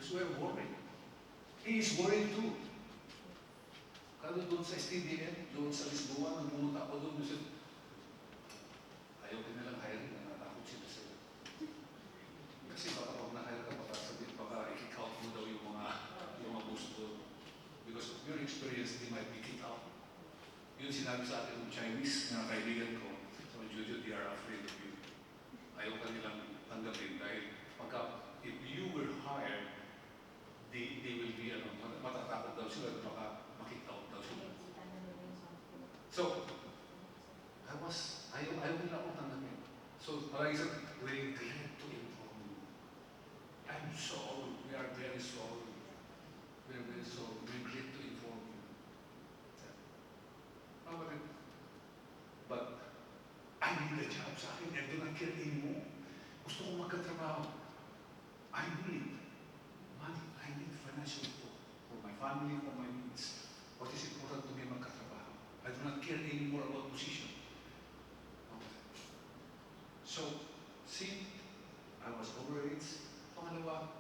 Because we're worried. He is worried too. Kaya doon sa STDN, doon sa Lisboa, nung pumunta ako doon, ayaw ko nilang hiring, natatakot sila sila. Kasi baka pag na-hire ka, baka i-kick out mo daw yung mga gusto. Because of your experience, they might be kicked out. Yun sinabi sa atin ng Chinese na kaibigan ko, sa Juju, they are afraid of you. Ayaw ka nilang tanggapin dahil if you were hired, they will be, matatakot daw sila, baka ma-kick out daw sila. So, ayaw nila akong tanggapin. So, parang isang, we're glad to inform you. I'm sorry, we are very sorry. We're very sorry, we're glad to inform you. But I need a job sa akin. I do not care anymore. Gusto kong magkatrabaho. I need money. I need financial support for my family, for my needs. What is important to me magkatrabaho? I do not care anymore about position. So, see, I was overage. Pangalawa,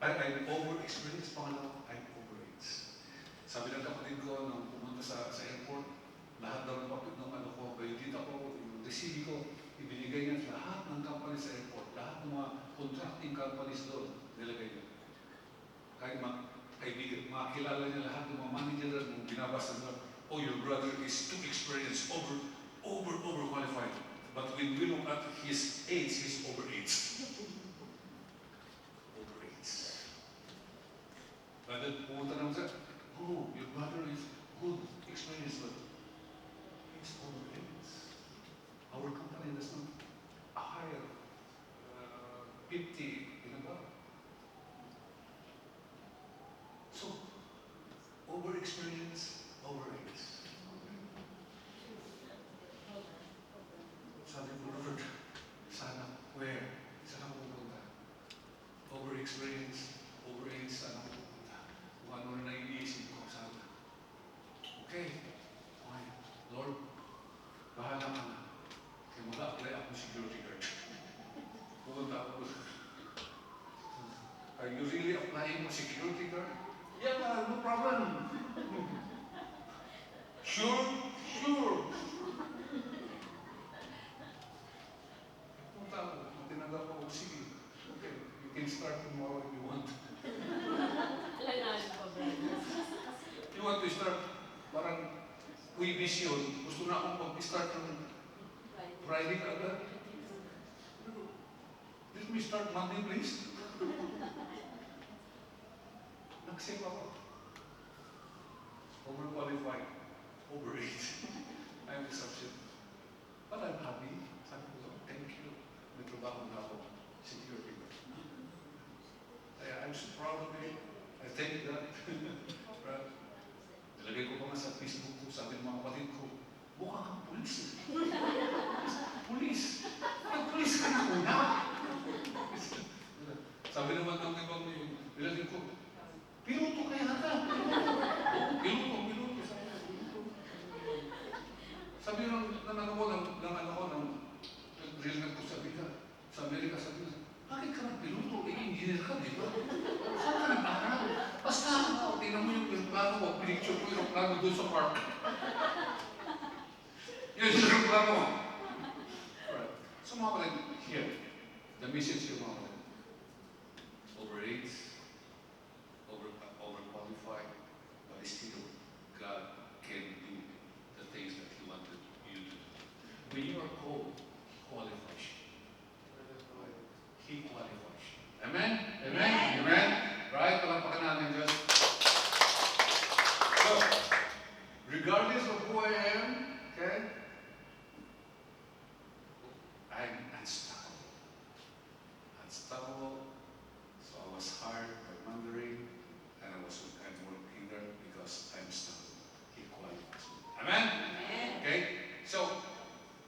I'm over-experienced. Pangalawa, I'm overage. Sabi ng kapatid ko nung pumunta sa airport, lahat daw ng papit ng ko, bayudita ko, yung receive ko, ibinigay niya lahat ng company sa airport, lahat ng mga contracting companies doon, nilagay niya. Kahit mga kaibigan, makakilala niya lahat ng mga manager nung binabasa niya, oh, your brother is too experienced, overqualified. But when we look at his age, he's overage. Overage. But then, pumunta naman siya, oh, your brother is good, experienced, but it's overage. Our company does not hire 50 in a bar. So, over-experience, overage. Sabi ko, Lord, sana, where? Sana ko pupunta. Over-experience, overage, sana ko pupunta. Kung ano na iniisip ko, sana. Okay, Lord, bahala ka na. Kaya mag-apply ako security guard. Pupunta ako. Are you really applying for security guard? Yeah, no problem. Sure. Pupunta ako. Tinanggap ako, sige. Okay, you can start tomorrow if you want. You want to start, parang uy, vision. Gusto na akong mag-start ng Friday agad. Let me start Monday, please. Nag-save ako. Overqualified. Overage. I'm exception. But I'm happy. Sabi ko, thank you. May trabaho na ako. Security. I'm so proud of it. I thank God. Right? Nilagay ko pa nga sa Facebook ko, sabi ng mga kapatid ko, mukha kang pulis. Pulis. Nag-pulis ka na una. Sabi naman ng ibang yung, nilagay ko, piloto kaya ka. Piloto. Sabi ng nag-real ko sabi ka, sa Amerika sabi ka, bakit ka nag-piloto? Engineer ka, di ba? Saan ka nag-aral? Basta ako, tingnan mo yung aeroplano ko, pinicture ko yung aeroplano doon sa park. Yun yung aeroplano. Right. So mga kapatid, here, the message yung mga kapatid. Overage, overqualified, but still, God can do the things that He wanted you to do. When you are called, He qualifies you. He qualifies you. Amen? Amen? Amen? Right? Palampakan natin Diyos. So, regardless of who I am, okay, I'm unstoppable. Unstoppable. So I was hired by Mandarin, and I'm working there because I'm unstoppable. He qualifies me. Amen? Amen? Okay? So,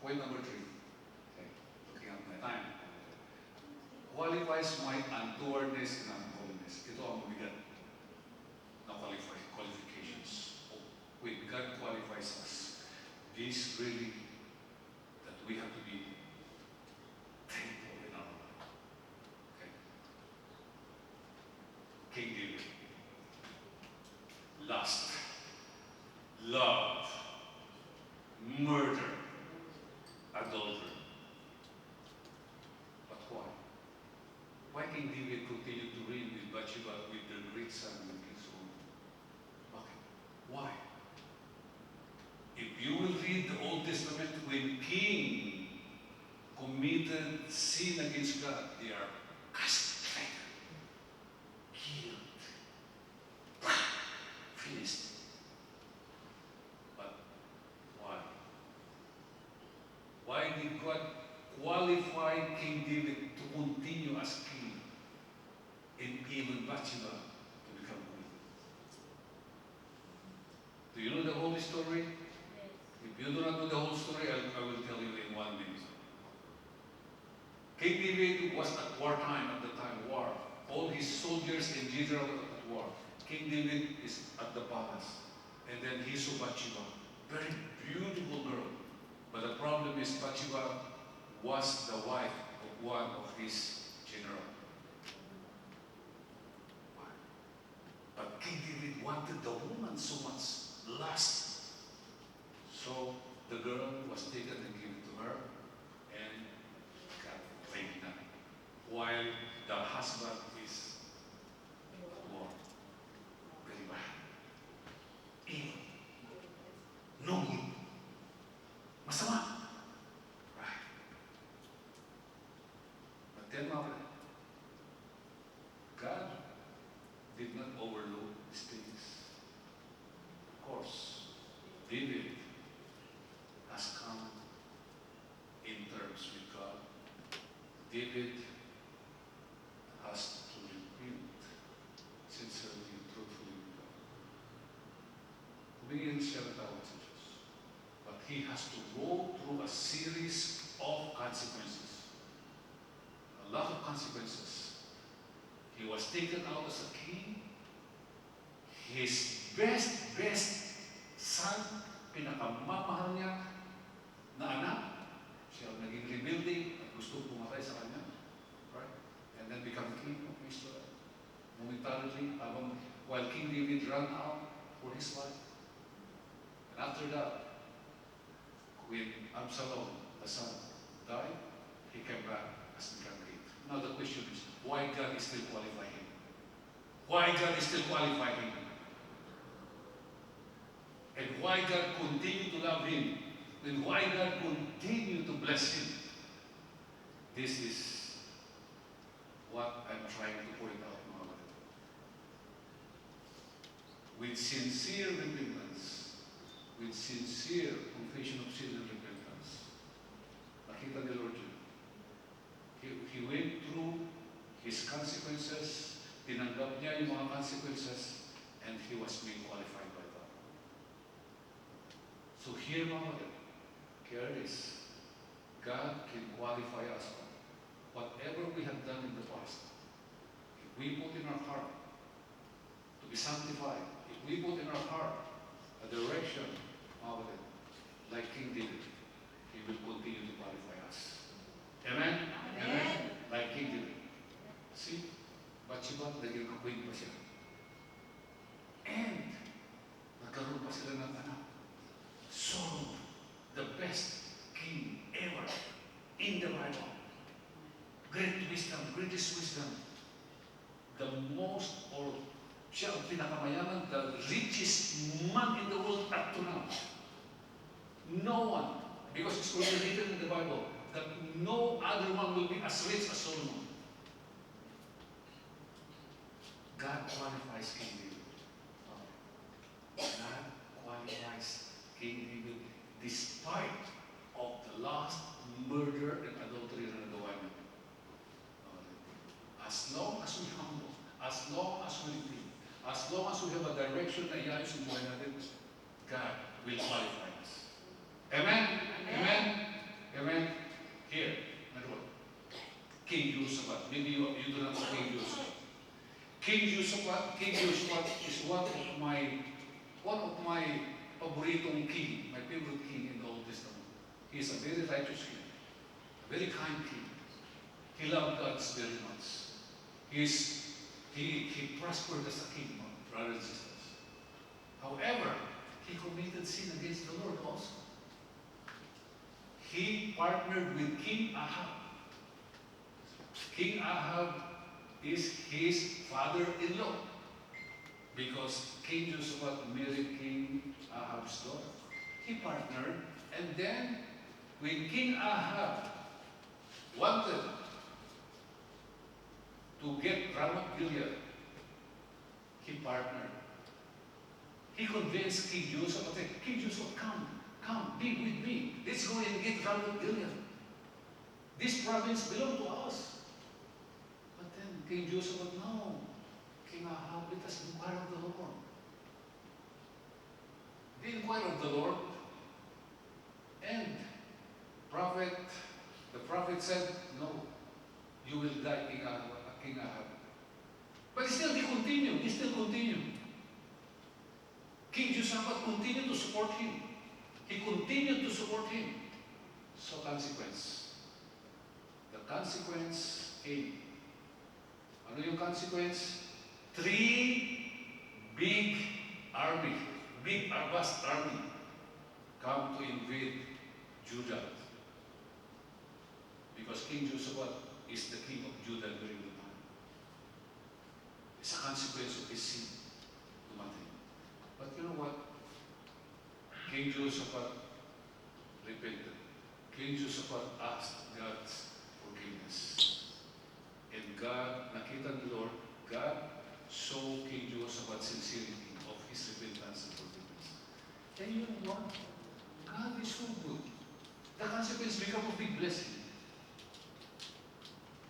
point number 3. Okay, looking at my time. Qualifies my untowardness and unholiness. Ito ang mabigat na qualifications. When God qualifies us, this really that we have to be thankful in our life. Okay? King David. Lust, love, murder, adultery. But why? Why King David continued to reign with Bathsheba with their great son and King Solomon? Okay. Why? If you will read the Old Testament, when king committed sin against God, they are castrated, killed, finished. But why? Why did God qualify King David to continue as king and even Bathsheba to become queen? Do you know the whole story? If you do not know the whole story, I will tell you in 1 minute. King David was at wartime at the time, war. All his soldiers and generals were at war. King David is at the palace. And then he saw Bathsheba, very beautiful girl. But the problem is Bathsheba was the wife of one of his generals. But King David wanted the woman so much, lust. So the girl was taken and given to her and got pregnant. While the husband is war. Very bad. Evil. No good. Masama. Right. But then God did not overlook these things. Of course, David has come in terms with God. David has to repent sincerely and truthfully with God. We didn't share our messages, but he has to go through a series of consequences. A lot of consequences. He was taken out as a king. His best son, pinakamamahal niya, na anak, siya naging rebuilding at gusto pumatay sa kanya. Right? And then become king of Israel. Momentarily, while King David ran out for his life. And after that, when Absalom, the son, died, he came back as become king. Now the question is, why God is still qualifying him? Why God is still qualifying him? And why God continue to love him? And why God continue to bless him? This is what I'm trying to point out now. With sincere repentance, with sincere confession of sin and repentance, nakita ni Lord yun. He went through his consequences, tinanggap niya yung mga consequences, and he was being qualified by God. So here, mga here is, God can qualify us all. Whatever we have done in the past, if we put in our heart to be sanctified, if we put in our heart a direction, like King David, he will continue to qualify us. Amen? Amen? Like King David. See? Bathsheba, naging queen pa siya. And, nagkaroon pa sila ng anak. Solomon, the best king ever in the Bible. Great wisdom, greatest wisdom. The most, or siya ang pinakamayaman, the richest man in the world up to now. No one, because it's already written in the Bible, that no other one will be as rich as Solomon. God qualifies King David. God qualifies King David despite of the last murder and adultery na nagawa niya. As long as we humble, as long as we repent, as long as we have a direction na iayos yung buhay natin, God will qualify us. Amen? Amen? Amen? Here, number one. King Jehoshaphat. Maybe you do not know King Jehoshaphat. King Jehoshaphat is one of my paboritong king, my favorite king in the Old Testament. He is a very righteous king, a very kind king. He loved God very much. His He prospered as a king, brothers and sisters. However, he committed sin against the Lord also. He partnered with King Ahab. King Ahab is his father-in-law because King Jehoshaphat married King Ahab's daughter. He partnered, and then when King Ahab wanted to get Ramoth Gilead, he partnered. He convinced King Jehoshaphat, King Jehoshaphat, come, be with me. Let's go and get Ramoth Gilead. This province belongs to us. But then King Jehoshaphat, no. King Ahab, let us inquire of the Lord. They inquired of the Lord, and the prophet said, no, you will die, King Ahab. But still he continued. King Jehoshaphat continued to support him. He continued to support him. So the consequence came. Ano yung consequence? 3 big vast army come to invade Judah. Because King Jehoshaphat is the king of Judah during the time. It's a consequence of his sin. But you know what? King Jehoshaphat repented. King Jehoshaphat asked God's forgiveness. And God, nakita ni Lord, God saw King Jehoshaphat's sincerity of his repentance and forgiveness. And you know what? God is so good. The consequence become a big blessing.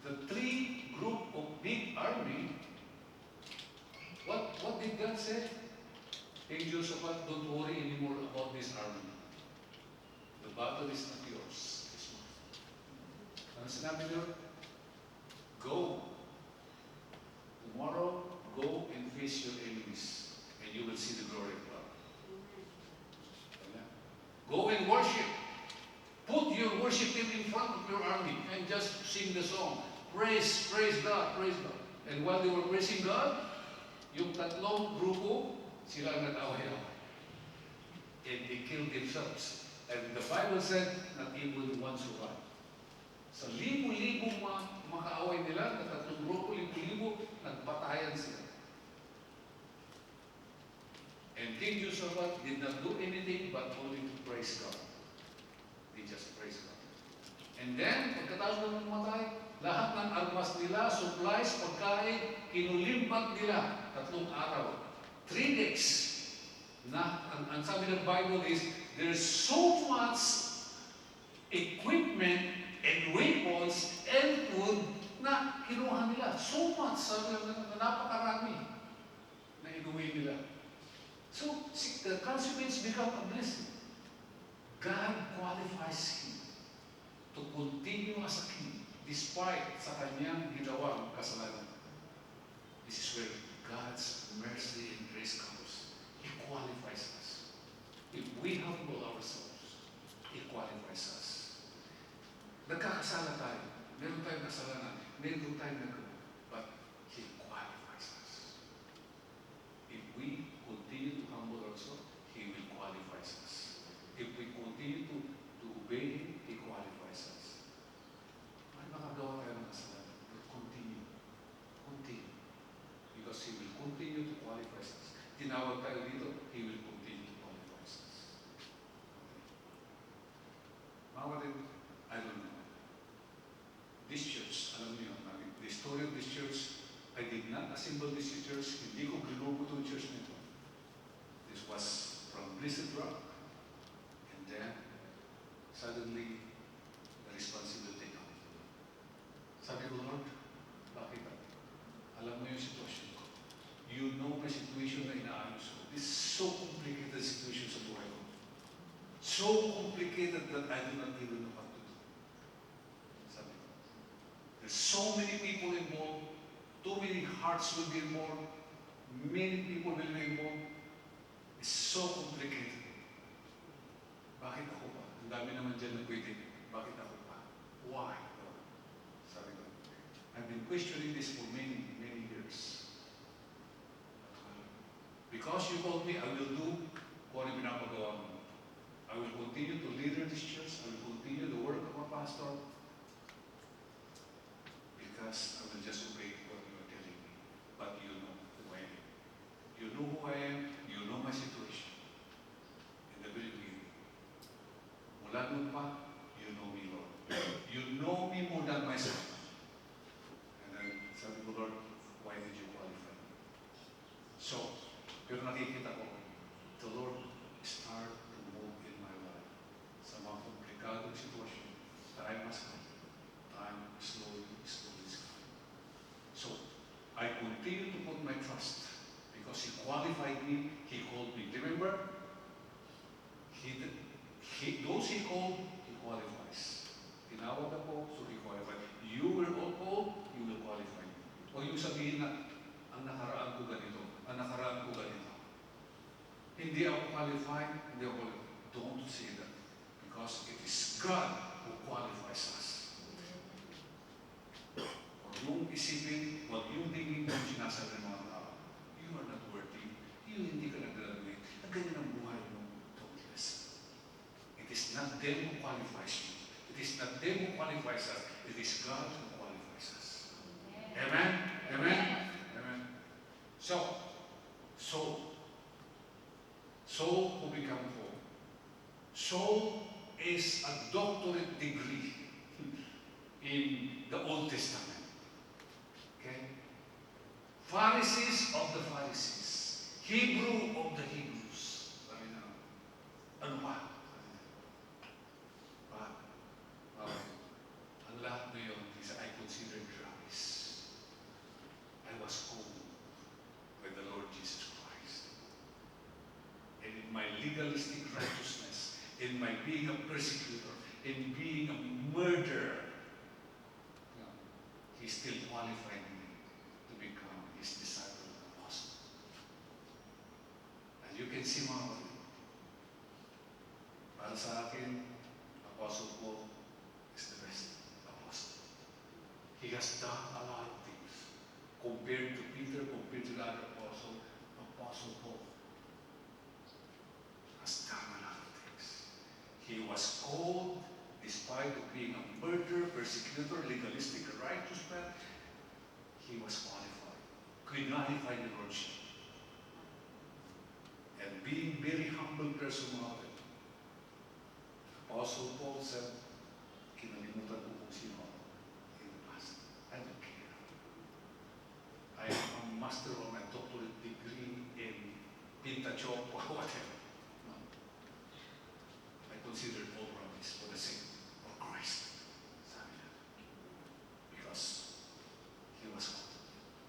The 3 group of big army, what did God say? King Jehoshaphat, don't worry anymore about this army. The battle is not yours this month. Ano sinabi niyo? Go. Tomorrow, go and face your enemies, and you will see the glory of God. Amen. Go and worship. Put your worship team in front of your army and just sing the song. Praise God, praise God. And while they were praising God, yung tatlong grupo, sila ang nag-away-away. And they killed themselves. And the Bible said, not even one survived. Sa libo-libong makaaway nila, na tatlong grupo, libo-libo, nagbatayan sila. And King Jehoshaphat did not do anything but only to praise God. They just praise God. And then, pagkatapos ng mamatay, lahat ng armas nila, supplies, pagkain, kinulimbat nila 3 araw. 3 days. Ang sabi ng Bible is, there's so much equipment and weapons and food na kinuha nila. So much. Sabi na napakarami na inuwi nila. So, the consequence become a blessing. God qualifies him to continue as a king despite sa kanyang ginawang kasalanan. This is where God's mercy and grace comes. He qualifies us. If we humble ourselves, He qualifies us. Nagkakasala tayo. Meron tayong kasalanan. Meron tayong nagawa. But He qualifies us. If we continue to humble ourselves, He will qualify us. If we continue to obey Him, He qualifies us. May makagawa tayo ng kasalanan. But continue. Because He will continue to qualify us. Tinawag tayo dito, He will continue to qualify us. Mga kapatid, I don't know. This church, alam niyo, the story of this church, I did not assemble this church, hindi ko ginubo itong church nito. This was from Blessed Rock, and then, suddenly, the responsibility came. Sabi ko, Lord, bakit ako? Alam mo yung sitwasyon ko. You know my situation na inaayos ko. This is so complicated situation sa buhay ko. So complicated that I do not even know what to do. Sabi ko. There's so many people involved. Too many hearts will be involved. Many people will be involved. It's so complicated. Bakit ako pa? Ang dami naman dyan na pwede. Bakit ako pa? Why? Sabi ko. I've been questioning this for many, many years. because you called me, I will do kung ano pinapagawa mo. I will continue to lead this church. I will continue the work of a pastor because I will just obey what you are telling me. But you know who I am. You know who I am. You know my situation. In the very beginning. Mula nun pa, you know me, Lord. You know me more than myself. And then sabi ko, Lord, why did you qualify me? So, pero nakikita ko, the Lord start to move in my life. Sa mga komplikadong sitwasyon, time has come. Time slowly is coming. So, I continue to put my trust because He qualified me, He called me. Remember? Those He called, He qualifies. Tinawag ako, so He qualified. You were all called, He will qualify. Huwag yung sabihin na, ang nakaraan ko ganito, ang nakaraan ko ganito. Hindi ako qualified, hindi ako qualified. Don't say that. Because it is God who qualifies us. Huwag yung isipin, huwag yung tingin yung sinasabi ng mga tao. You are not worthy. You hindi ka nag-graduate. Ang ganyan ang buhay mo. Don't listen. It is not them who qualifies you. It is not them who qualifies us. It is God who qualifies us. Amen? Amen? Amen? So who become Paul? Saul is a doctorate degree in the Old Testament. Okay? Pharisees of the Pharisees. Hebrew of the Hebrews. Sabi na, ano pa? Ang lahat na yun is I consider grace. I was owned by the Lord Jesus Christ. And in my legalistic righteousness, in my being a persecutor, in being a murderer, He still qualified me to become His disciple and apostle. And you can see mga kapatid, para sa akin, Apostle Paul is the best apostle. He has done a lot of things. Compared to Peter, compared to the other apostle, Apostle Paul has done a lot of things. He was called, despite of being a murderer, persecutor, legalistic, righteous man, he was qualified. Qualified in lordship. And being very humble person of it. Apostle Paul said, kinalimutan ko kung sino ako in the past. I don't care. I am a master of my doctorate degree in Pintachok or whatever. No. I consider all rubbish for the sake of Christ. Sabi niya. Because He was called.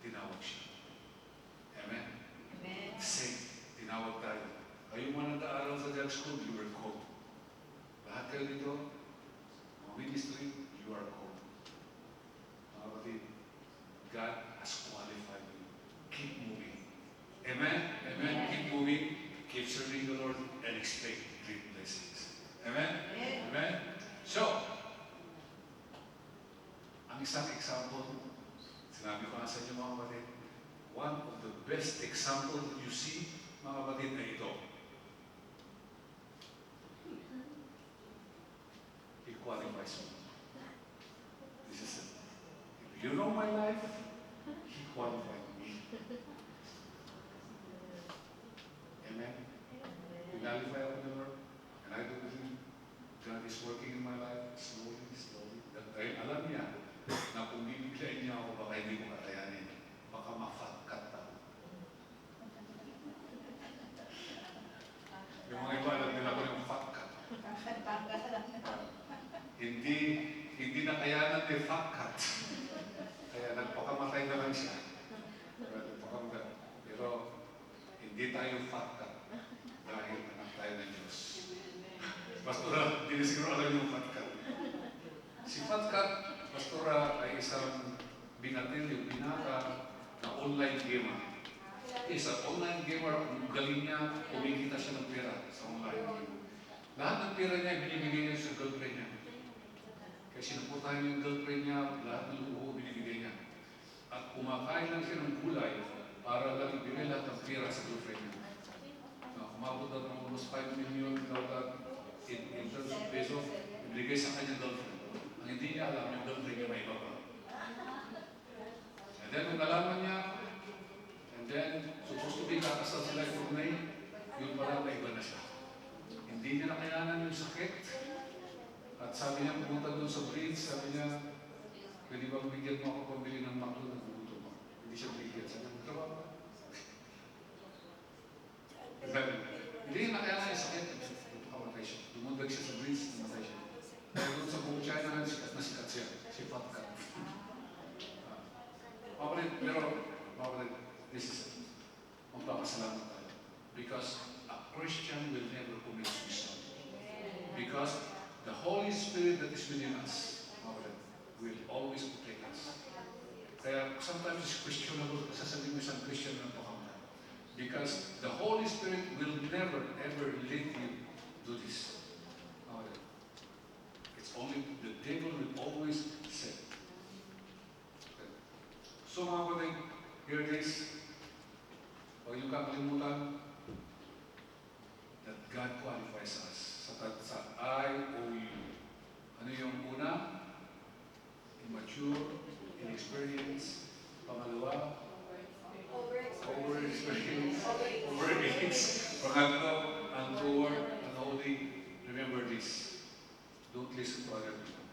Tinawag siya. Amen? Amen. Same. Tinawag tayo. Kayo man nag-aaral sa Dutch school, you were called. Lahat kayo dito, mga ministry, you are called. Mga kapatid, God has qualified you. Keep moving. Amen? Amen? Amen. Keep moving. Keep serving the Lord and expect great blessings. Amen? Amen? Amen? So, ang isang example, sinabi ko na sa inyo mga kapatid, one of the best example that you see, mga kapatid, na ito. He qualifies me. This is it. If you know my life, He qualified me. Amen? Qualify ako the Lord, and I do believe God is working in my life slowly, slowly. Dahil alam niya na kung bibiglayin niya ako, baka hindi ko katayanin. Baka ma-fat-cut ako. Yung mga iba, alam nila ko yung fat-cut. Hindi na kayanan ni fat-cut. Kaya nagpakamatay na lang siya. Pero hindi tayo fat-cut dahil anak tayo ng Diyos. Pastora, hindi siguro alam yung fat-cut. Si fat-cut, Pastora, ay isang binatil, yung binata na online gamer. Isang online gamer, ang galing niya, kumikita siya ng pera sa online game. Lahat ng pera niya, binibigay niya sa girlfriend niya. Kaya sinuportahan niya yung girlfriend niya, lahat ng luho, binibigay niya. At kumakain lang siya ng gulay para lang ibigay lahat ng pera sa girlfriend niya. umabot na ng almost 5 million in terms of peso, ibigay sa kanyang girlfriend. Ang hindi niya alam, yung girlfriend niya may iba pa. And then, nung nalaman niya, and then, supposed to be kakasal sila yung May, yun pala na iba na siya. Hindi niya nakayanan yung sakit. At sabi niya, pumunta doon sa bridge, sabi niya, pwede ba bigyan mo ako pambili ng maklo na gugutom mo? Hindi siya bigyan. Sabi niya, trabaho ba? Hindi niya nakayanan yung sakit. Kamatay siya. Tumundag siya sa bridge, namatay siya. Pero doon sa buong China, sikat na sikat siya. Si Fat Cat. Mapalit, this is it. Magpapasalamat tayo. Because a Christian will never commit suicide. Because the Holy Spirit that is within us, will always protect us. Kaya sometimes it's questionable, sasabihin mo isang Christian na pakamatay. Because the Holy Spirit will never ever let you do this. It's only the devil will always say. So mga kapatid, here it is. Huwag yung kakalimutan that God qualifies us sa IOU. Ano yung una? Immature, inexperience. Pangalawa? Over-experience. Over-age. Pangatlo, unpoor, unholy. Remember this. Don't listen to other people.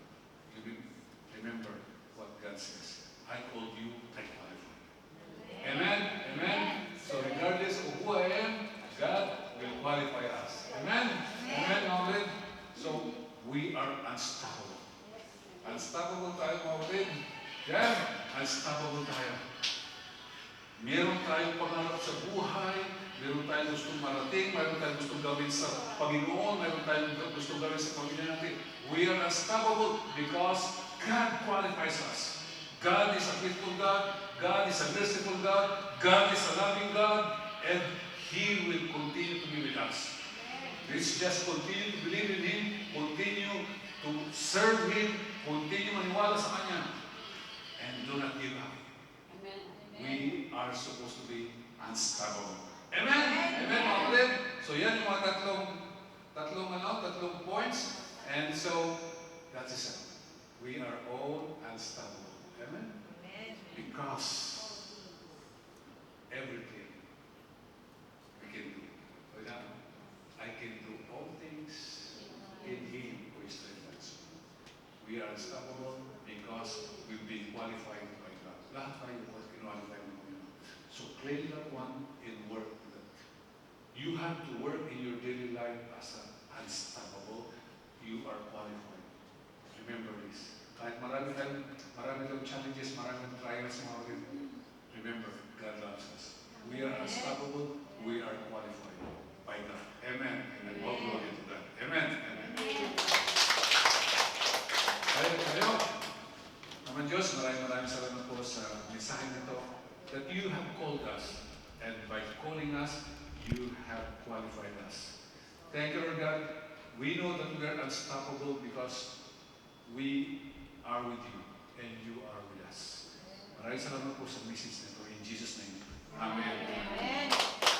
Remember what God says. I called you, I qualify. Amen? Amen? So regardless of who I am, God will qualify us. Amen? Amen, Maurid? So, we are unstoppable. Unstoppable tayo, Maurid. Yan, unstoppable tayo. Meron tayong pangarap sa buhay, meron tayong gustong marating, meron tayong gustong gawin sa Panginoon, meron tayong gustong gawin sa pamilya natin. We are unstoppable because God qualifies us. God is a faithful God. God is a merciful God. God is a loving God. And He will continue to be with us. Let's just continue to believe in Him. Continue to serve Him. Continue maniwala sa Kanya. And do not give up. Amen. We are supposed to be unstoppable. Amen? Amen, mga kapatid? So yan yung mga tatlong points. And so, that is it. We are all unstoppable. Amen? Because everything we can do. For example, I can do all things in Him who strengthens me. We are unstoppable because we've been qualified by God. Lahat tayo qualified ng Panginoon. So claim that one and work with that. You have to work in your daily life as an unstoppable. You are qualified. Remember this. Kahit marami tayong challenges, marami tayong trials, remember, God loves us. We are unstoppable. We are qualified by God. Amen. Amen. All glory to God. Amen. Amen. Kayo, naman Diyos, maraming salamat po sa mensahe nito that you have called us, and by calling us, you have qualified us. Thank you, Lord God. We know that we are unstoppable because we are with you and you are with us. Maraming salamat po sa message nito. In Jesus' name. Amen. Amen.